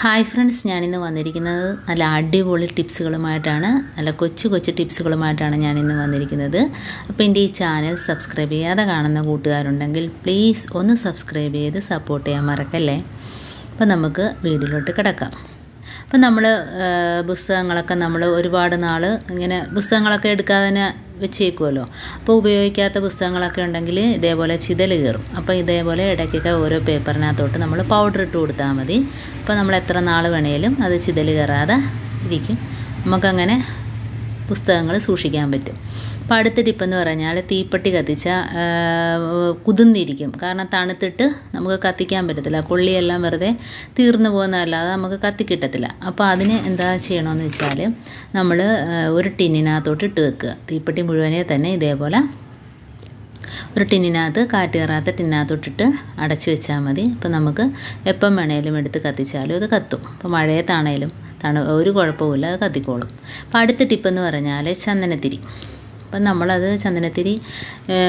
Hi friends, ഞാനിന്ന് വന്നിരിക്കുന്നത് നല്ല അടിപൊളി ടിപ്സുകളുമായിട്ടാണ്. നല്ല കൊച്ചു ടിപ്സുകളുമായിട്ടാണ് ഞാനിന്ന് വന്നിരിക്കുന്നത്. അപ്പോൾ എൻ്റെ ഈ ചാനൽ സബ്സ്ക്രൈബ് ചെയ്യാതെ കാണുന്ന കൂട്ടുകാരുണ്ടെങ്കിൽ പ്ലീസ് ഒന്ന് സബ്സ്ക്രൈബ് ചെയ്ത് സപ്പോർട്ട് ചെയ്യാൻ മറക്കല്ലേ. അപ്പോൾ നമുക്ക് വീഡിയോയിലോട്ട് കിടക്കാം. അപ്പം നമ്മൾ പുസ്തകങ്ങളൊക്കെ നമ്മൾ ഒരുപാട് നാൾ ഇങ്ങനെ പുസ്തകങ്ങളൊക്കെ എടുക്കാതെ തന്നെ വെച്ചേക്കുമല്ലോ. അപ്പോൾ ഉപയോഗിക്കാത്ത പുസ്തകങ്ങളൊക്കെ ഉണ്ടെങ്കിൽ ഇതേപോലെ ചിതൽ കയറും. അപ്പോൾ ഇതേപോലെ ഇടയ്ക്കൊക്കെ ഓരോ പേപ്പറിനകത്തോട്ട് നമ്മൾ പൗഡർ ഇട്ട് കൊടുത്താൽ മതി. അപ്പോൾ നമ്മൾ എത്ര നാൾ വേണേലും അത് ചിതൽ കയറാതെ ഇരിക്കും. നമുക്കങ്ങനെ പുസ്തകങ്ങൾ സൂക്ഷിക്കാൻ പറ്റും. അപ്പോൾ അടുത്ത ടിപ്പെന്ന് പറഞ്ഞാൽ തീപ്പെട്ടി കത്തിച്ചാൽ കുതിർന്നിരിക്കും. കാരണം തണുത്തിട്ട് നമുക്ക് കത്തിക്കാൻ പറ്റത്തില്ല. കൊള്ളിയെല്ലാം വെറുതെ തീർന്നു പോകുന്നതല്ലാതെ നമുക്ക് കത്തിക്കിട്ടത്തില്ല. അപ്പോൾ അതിന് എന്താ ചെയ്യണമെന്ന് വെച്ചാൽ നമ്മൾ ഒരു ടിന്നിനകത്തോട്ട് ഇട്ട് വെക്കുക. തീപ്പെട്ടി മുഴുവനെ തന്നെ ഇതേപോലെ ഒരു ടിന്നിനകത്ത് കാറ്റ് കയറാത്ത ടിന്നിനകത്തോട്ടിട്ട് അടച്ചു വെച്ചാൽ മതി. അപ്പോൾ നമുക്ക് എപ്പം വേണേലും എടുത്ത് കത്തിച്ചാലും അത് കത്തും. അപ്പോൾ മഴയത്താണേലും ഒരു കുഴപ്പമില്ല, അത് കത്തിക്കോളും. അപ്പോൾ അടുത്ത ടിപ്പെന്ന് പറഞ്ഞാൽ ചന്ദനത്തിരി. അപ്പം നമ്മളത് ചന്ദനത്തിരി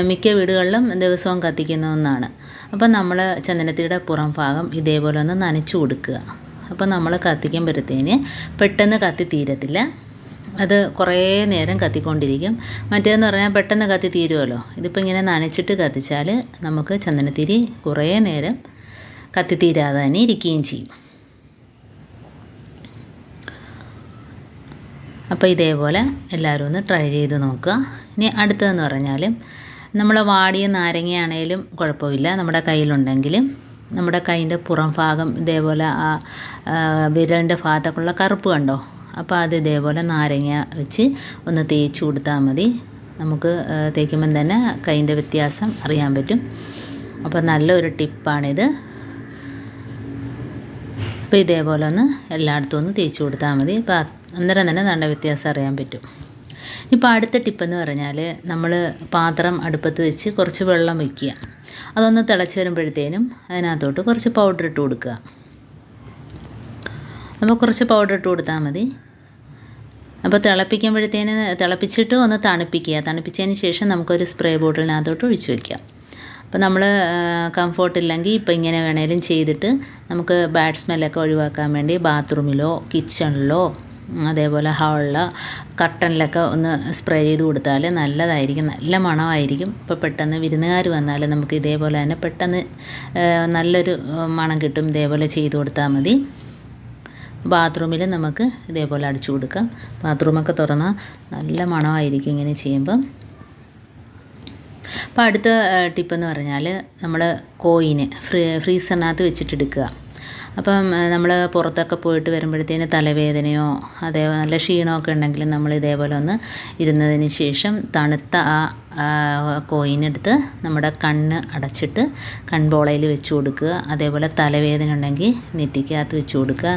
മിക്ക വീടുകളിലും ദിവസവും കത്തിക്കുന്ന ഒന്നാണ്. അപ്പം നമ്മൾ ചന്ദനത്തിരിയുടെ പുറം ഭാഗം ഇതേപോലെ ഒന്ന് നനച്ചു കൊടുക്കുക. അപ്പോൾ നമ്മൾ കത്തിക്കുമ്പോഴത്തേന് പെട്ടെന്ന് കത്തി തീരത്തില്ല, അത് കുറേ നേരം കത്തിക്കൊണ്ടിരിക്കും. മറ്റേതെന്ന് പറഞ്ഞാൽ പെട്ടെന്ന് കത്തി തീരുമല്ലോ. ഇതിപ്പോൾ ഇങ്ങനെ നനച്ചിട്ട് കത്തിച്ചാൽ നമുക്ക് ചന്ദനത്തിരി കുറേ നേരം കത്തി തീരാതെ തന്നെ ഇരിക്കുകയും ചെയ്യും. അപ്പോൾ ഇതേപോലെ എല്ലാവരും ഒന്ന് ട്രൈ ചെയ്ത് നോക്കുക. ഇനി അടുത്തതെന്ന് പറഞ്ഞാൽ നമ്മൾ വാടിയ നാരങ്ങയാണേലും കുഴപ്പമില്ല, നമ്മുടെ കയ്യിലുണ്ടെങ്കിൽ നമ്മുടെ കൈൻ്റെ പുറം ഭാഗം ഇതേപോലെ ആ വിരലിൻ്റെ ഭാഗത്തേക്കുള്ള കറുപ്പ് കണ്ടോ, അപ്പോൾ അത് ഇതേപോലെ നാരങ്ങ വെച്ച് ഒന്ന് തേച്ച് കൊടുത്താൽ മതി. നമുക്ക് തേക്കുമ്പം തന്നെ കൈൻ്റെ വ്യത്യാസം അറിയാൻ പറ്റും. അപ്പോൾ നല്ലൊരു ടിപ്പാണിത്. അപ്പോൾ ഇതേപോലെ ഒന്ന് എല്ലായിടത്തും ഒന്ന് തേച്ച് കൊടുത്താൽ മതി. അപ്പോൾ അന്നേരം തന്നെ നല്ല വ്യത്യാസം അറിയാൻ പറ്റും. ഇപ്പോൾ അടുത്ത ടിപ്പെന്ന് പറഞ്ഞാൽ നമ്മൾ പാത്രം അടുപ്പത്ത് വെച്ച് കുറച്ച് വെള്ളം വയ്ക്കുക. അതൊന്ന് തിളച്ച് വരുമ്പോഴത്തേനും അതിനകത്തോട്ട് കുറച്ച് പൗഡർ ഇട്ട് കൊടുക്കുക. അപ്പോൾ കുറച്ച് പൗഡർ ഇട്ട് കൊടുത്താൽ മതി. അപ്പോൾ തിളപ്പിച്ചിട്ട് ഒന്ന് തണുപ്പിക്കുക. തണുപ്പിച്ചതിന് ശേഷം നമുക്കൊരു സ്പ്രേ ബോട്ടിലിനകത്തോട്ട് ഒഴിച്ച് വയ്ക്കാം. അപ്പോൾ നമ്മൾ കംഫോർട്ട് ഇല്ലെങ്കിൽ ഇപ്പോൾ ഇങ്ങനെ വേണേലും ചെയ്തിട്ട് നമുക്ക് ബാഡ് സ്മെല്ലൊക്കെ ഒഴിവാക്കാൻ വേണ്ടി ബാത്റൂമിലോ കിച്ചണിലോ അതേപോലെ ഹാളിലോ കർട്ടനിലൊക്കെ ഒന്ന് സ്പ്രേ ചെയ്ത് കൊടുത്താൽ നല്ലതായിരിക്കും, നല്ല മണമായിരിക്കും. ഇപ്പോൾ പെട്ടെന്ന് വിരുന്നുകാർ വന്നാൽ നമുക്ക് ഇതേപോലെ തന്നെ പെട്ടെന്ന് നല്ലൊരു മണം കിട്ടും. ഇതേപോലെ ചെയ്ത് കൊടുത്താൽ മതി. ബാത്റൂമിൽ നമുക്ക് ഇതേപോലെ അടിച്ചു കൊടുക്കാം. ബാത്റൂമൊക്കെ തുറന്നാൽ നല്ല മണമായിരിക്കും ഇങ്ങനെ ചെയ്യുമ്പം. അപ്പോൾ അടുത്ത ടിപ്പെന്ന് പറഞ്ഞാൽ നമ്മൾ കോയിന് ഫ്രീസറിനകത്ത് വെച്ചിട്ടെടുക്കുക. അപ്പം നമ്മൾ പുറത്തൊക്കെ പോയിട്ട് വരുമ്പോഴത്തേന് തലവേദനയോ നല്ല ക്ഷീണമൊക്കെ ഉണ്ടെങ്കിൽ നമ്മൾ ഇതേപോലെ ഒന്ന് ഇരുന്നതിന് ശേഷം തണുത്ത ആ കോയിനെടുത്ത് നമ്മുടെ കണ്ണ് അടച്ചിട്ട് കൺപോളയിൽ വെച്ച് കൊടുക്കുക. അതേപോലെ തലവേദന ഉണ്ടെങ്കിൽ നെറ്റിക്കകത്ത് വെച്ച് കൊടുക്കുക.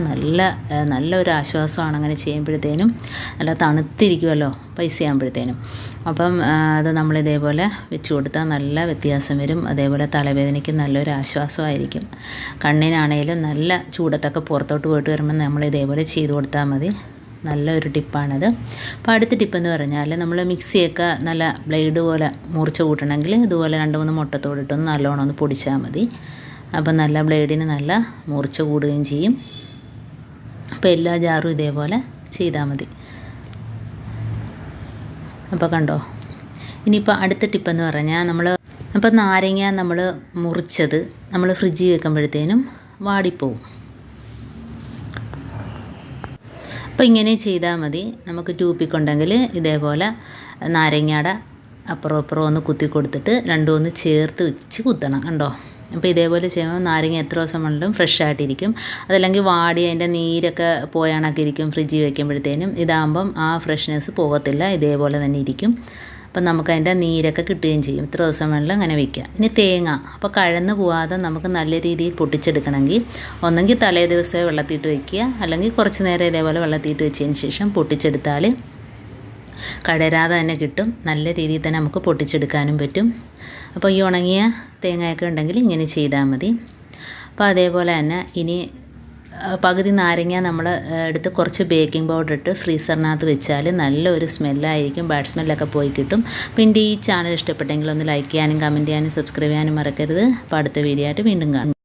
നല്ലൊരു ആശ്വാസമാണ് അങ്ങനെ ചെയ്യുമ്പോഴത്തേനും. നല്ല തണുത്തിരിക്കുമല്ലോ പൈസ ആകുമ്പോഴത്തേനും. അപ്പം അത് നമ്മളിതേപോലെ വെച്ച് കൊടുത്താൽ നല്ല വ്യത്യാസം വരും. അതേപോലെ തലവേദനയ്ക്ക് നല്ലൊരു ആശ്വാസമായിരിക്കും. കണ്ണിനാണേലും നല്ല ചൂടത്തൊക്കെ പുറത്തോട്ട് പോയിട്ട് വരുമ്പോൾ നമ്മൾ ഇതേപോലെ ചെയ്ത് കൊടുത്താൽ മതി. നല്ലൊരു ടിപ്പാണത്. അപ്പോൾ അടുത്ത ടിപ്പെന്ന് പറഞ്ഞാൽ നമ്മൾ മിക്സിയൊക്കെ നല്ല ബ്ലേഡ് പോലെ മൂർച്ച കൂട്ടണമെങ്കിൽ ഇതുപോലെ 2-3 മുട്ടത്തോടിട്ടൊന്ന് നല്ലോണം ഒന്ന് പൊടിച്ചാൽ മതി. അപ്പം നല്ല ബ്ലേഡിന് നല്ല മൂർച്ച കൂടുകയും ചെയ്യും. അപ്പോൾ എല്ലാ ജാറും ഇതേപോലെ ചെയ്താൽ മതി. അപ്പോൾ കണ്ടോ. ഇനിയിപ്പോൾ അടുത്ത ടിപ്പെന്ന് പറഞ്ഞാൽ അപ്പോൾ നാരങ്ങ നമ്മൾ മുറിച്ചത് നമ്മൾ ഫ്രിഡ്ജിൽ വെക്കുമ്പോഴത്തേനും വാടിപ്പോവും. അപ്പോൾ ഇങ്ങനെ ചെയ്താൽ മതി. നമുക്ക് ടൂപ്പിക്കുണ്ടെങ്കിൽ ഇതേപോലെ നാരങ്ങയുടെ അപ്പുറം ഇപ്പുറം ഒന്ന് കുത്തി കൊടുത്തിട്ട് രണ്ടും ഒന്ന് ചേർത്ത് വെച്ച് കുത്തണം. കണ്ടോ. അപ്പോൾ ഇതേപോലെ ചെയ്യുമ്പോൾ നാരങ്ങ എത്ര ദിവസം വേണമെങ്കിലും ഫ്രഷ് ആയിട്ടിരിക്കും. അതല്ലെങ്കിൽ വാടി അതിൻ്റെ നീരൊക്കെ പോയാണൊക്കെ ഇരിക്കും ഫ്രിഡ്ജിൽ വയ്ക്കുമ്പോഴത്തേനും. ഇതാകുമ്പം ആ ഫ്രഷ്നെസ് പോകത്തില്ല, ഇതേപോലെ തന്നെ ഇരിക്കും. അപ്പം നമുക്ക് അതിൻ്റെ നീരൊക്കെ കിട്ടുകയും ചെയ്യും. ഇത്ര ദിവസം വേണമെങ്കിലും അങ്ങനെ വയ്ക്കാം. ഇനി തേങ്ങ അപ്പോൾ കഴന്ന് പോകാതെ നമുക്ക് നല്ല രീതിയിൽ പൊട്ടിച്ചെടുക്കണമെങ്കിൽ ഒന്നെങ്കിൽ തലേ ദിവസമേ വെള്ളത്തിയിട്ട് വയ്ക്കുക, അല്ലെങ്കിൽ കുറച്ച് നേരം ഇതേപോലെ വെള്ളത്തിയിട്ട് വെച്ചതിന് ശേഷം പൊട്ടിച്ചെടുത്താൽ കടരാതെ തന്നെ കിട്ടും. നല്ല രീതിയിൽ തന്നെ നമുക്ക് പൊട്ടിച്ചെടുക്കാനും പറ്റും. അപ്പോൾ ഈ ഉണങ്ങിയ തേങ്ങയൊക്കെ ഉണ്ടെങ്കിൽ ഇങ്ങനെ ചെയ്താൽ മതി. അപ്പോൾ അതേപോലെ തന്നെ ഇനി പകുതി നാരങ്ങ നമ്മൾ എടുത്ത് കുറച്ച് ബേക്കിംഗ് പൗഡർ ഇട്ട് ഫ്രീസറിനകത്ത് വെച്ചാൽ നല്ലൊരു സ്മെല്ലായിരിക്കും. ബാഡ് സ്മെല്ലൊക്കെ പോയി കിട്ടും. അപ്പോൾ എൻ്റെ ഈ ചാനൽ ഇഷ്ടപ്പെട്ടെങ്കിൽ ഒന്ന് ലൈക്ക് ചെയ്യാനും കമൻറ്റ് ചെയ്യാനും സബ്സ്ക്രൈബ് ചെയ്യാനും മറക്കരുത്. അപ്പോൾ അടുത്ത വീഡിയോ ആയിട്ട് വീണ്ടും കാണാം.